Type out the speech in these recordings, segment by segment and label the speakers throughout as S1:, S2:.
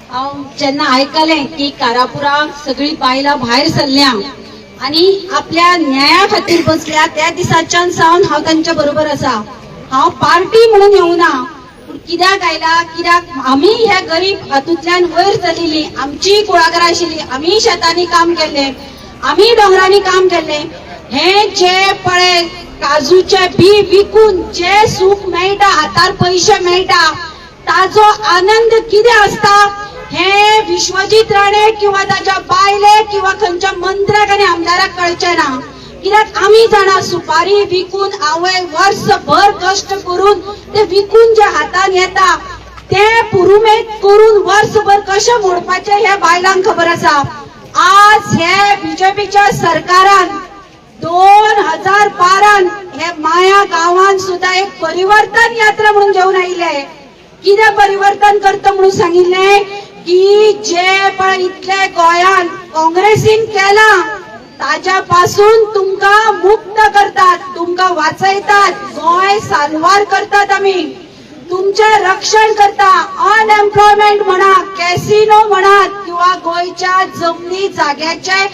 S1: जेन्ना आयकलें की कारापुरा सगळी बायलां भायर सरल्या आणि आपल्या न्याया खातीर बसल्या त्या दिसाच्यान सावन हांव तांच्या बरोबर आसा। हांव पार्टी म्हणून येवना, पूण कित्याक आयला, कित्याक आमी ह्या गरीब हातूंतल्यान वयर चलिल्लीं, आमची कुळागरां आशिल्लीं, आमी शेतांनी काम केल्लें, आमी दोंगरांनी काम केल्लें। हे जे पळय काजूचे बी विकून जे सूख मेळटा, हातार पैसे मेळटा, ताजो आनंद कितें आसता हे विश्वजीत राणे किंवा ताच्या बायले किंवा खंयच्या मंत्र्याक आनी आमदाराक कळचें ना। कित्याक आमी जाणा सुपारी विकून आवय वर्सभर कश्ट करून ते विकून जे हातान येता ते पुरुमेत करून वर्सभर कशें मोडपाचें हे बायलांक खबर आसा। आज हे बीजेपीच्या सरकारान 2012 हे माया गांवान सुद्धा एक परिवर्तन यात्रा म्हणून घेऊन आयिल्ले। कितें परिवर्तन करता म्हणून सांगिल्लें की जे पण इतले गोंयान काँग्रेसीन केला ताच्या पासून तुमकां मुक्त करतात, तुमकां वाचयतात, गोंय साल्वार करतात, आमी तुमचे रक्षण करता। अनएम्प्लॉयमेंट म्हणा, कॅसिनो म्हणात किंवा गोंयच्या जमनी जाग्याचे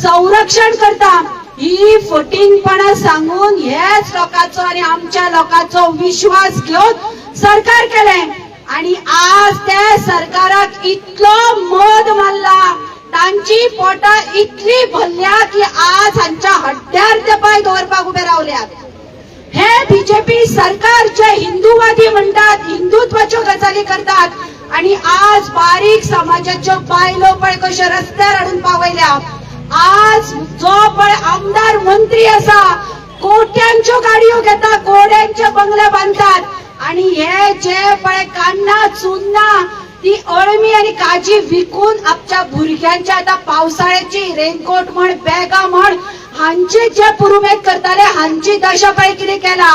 S1: संरक्षण करता। ही फटिंगपणां सांगून हेच लोकांचो आणि आमच्या लोकांचो विश्वास घेऊन सरकार केलें आणि आज त्या सरकाराक इतलो मद मारला, तांची पोटां इतली भरल्या की आज हांच्या हड्ड्यार ते पाय दवरपाक उबे रावल्यात। हे बीजेपी सरकार जे हिंदूवादी म्हणतात, हिंदुत्वाच्यो गजाली करतात आणि आज बारीक समाजाच्यो बायलो पळय कशे रस्त्यार हाडून पावयल्या। आज जो पळय आमदार मंत्री आसा कोट्यांच्यो गाडयो घेता, घोड्यांचे बंगले बांधतात आणि हे जे पळय कान्ना चुन्ना ती अळमी आणि काजी विकून आपल्या भुरग्यांच्या आता पावसाळ्याची रेनकोट म्हण, बॅगा म्हण, हांची जे पुरुमेत करताले हांची दशा पळय कितें केला।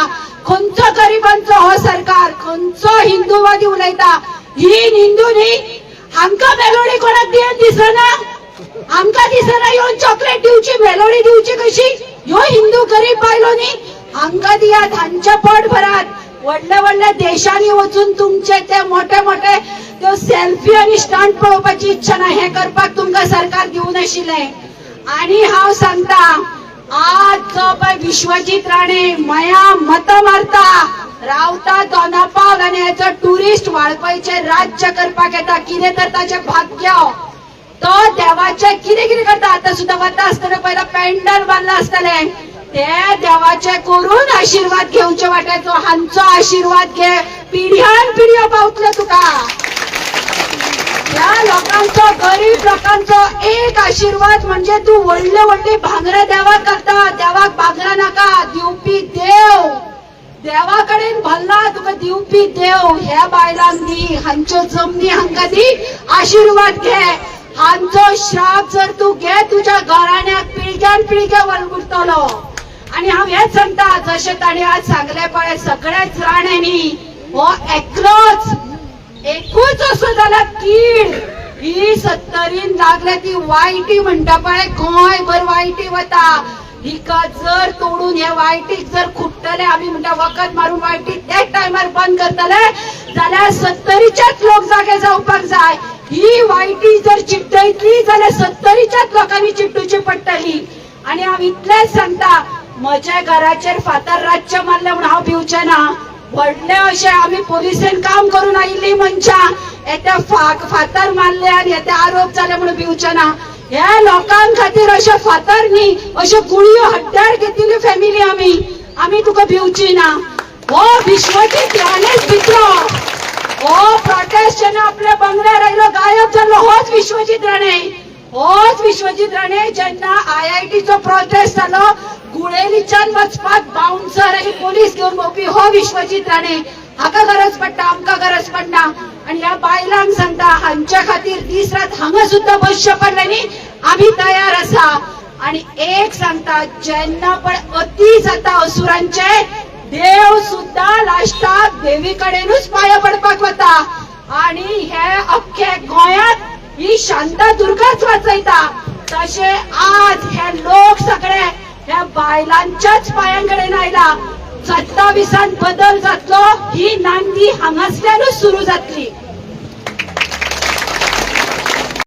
S1: खंयचो गरिबांचो हो सरकार, खंयचो हिंदूवादी उलयता। ही हिंदू न्ही, हांकां मेलोडी कोणाक दिसना, आमकां दिसना येवन चॉकलेट दिवची, मेलोडी दिवची कशी। ह्यो हिंदू गरीब बायलो न्ही, हांकां दियात, हांचे पोट भरात। व्हडल्या व्हडल्या देशांनी वचून तुमचे ते मोठे मोठे त्यो सेल्फी आणि स्टंट पळोवपाची इच्छा ना, हे करपाक तुमकां सरकार दिवून आशिल्लें। आणि हांव सांगता, आज जो पळय विश्वजीत राणे मया मत मारता, रावता दोनापावल आनी हेचो टुरिस्ट वाळपयचे राज्य करपाक येता, कितें तर ताचें भाग्य। तो देवाचे कितें कितें करता, आतां सुद्दां वता आसतना पयला पॅन्डल बांदला आसतलें, ते देवाचे करून आशीर्वाद घेवचे वाट्याचो, हांचो आशीर्वाद घे, पिढ्यान पिढ्यो पावतले तुका। ह्या लोकांचो, गरीब लोकांचो एक आशीर्वाद म्हणजे तू व्हडले व्हडली भांगरां देवाक घालता। देवाक भांगरां नाका, दिवपी देव, देवा कडेन भल्ला तुका दिवपी देव ह्या बायलांक दी, हांच्यो जमनी हांकां दी, आशीर्वाद घे। हांचो श्राप जर तू घे तुझ्या घराण्याक पिळग्यान पिळगे वळगुरतलो। आणि हांव हेच सांगता, जशें ताणी आज सांगले पळय सगळेच राण्यांनी हो एकलोच एकूच असो जाला कीड, ही 70 लागले ती वायटी म्हणटा पळय, गोंयभर वायटी वता। हिका जर तोडून हे वायटीक जर खुपतले, आमी म्हणटा वखद मारून वायटी त्याच टायमार बंद करतले जाल्यार 70च्याच लोक जागे जावपाक जाय। ही वायटी जर चिड्डयतली जाल्यार 70च्याच लोकांनी चिड्डूची पडटली। आणि हांव इतलेंच सांगता, म्हज्या घराचेर फातर राज्य मारले म्हणून हांव भिवचें ना। व्हडले अशें आमी पुलिसेन काम करून आयिल्लीं मनशां येते फातर मारले आनी येते आरोप जाले म्हणून भिवचें ना। ह्या लोकां खातीर अशें फातर न्ही, अश्यो गुळयो हड्ड्यार घेतिल्ली फॅमिली आमी तुका भिवची ना। हो विश्वजीत राणेच भितलो, हो प्रोटेस्ट जेन्ना आपल्या बंगल्यार आयलो गायब जाल्लो होच विश्वजीत राणे। होच विश्वजीत राणे जेन्ना IITचो प्रोटेस्ट जालो, गुळेलीच्यान वचपाक बाउन्सर आनी पोलीस घेवन भोंवपी हो विश्वजीत राणे। हाका गरज पडटा, आमकां गरज पडना। आणि ह्या बायलांक सांगता, हांच्या खातीर दीस रात हांगा सुद्धा बसचें पडलें न्ही, आमी तयार आसा। आणि एक सांगता, जेन्ना पण अति जाता असुरांचे, देव सुद्धा लास्टाक देवी कडेनूच पांयां पडपाक वता। आणि हे अख्खे गोंयांत ही शांतादुर्गाच वाचयता। तशें आज हे लोक सगळे ह्या बायलांच्याच पांयांकडेन आयला। 27 बदल जातलो, ही नांदी हांगासल्यानूच सुरू जातली।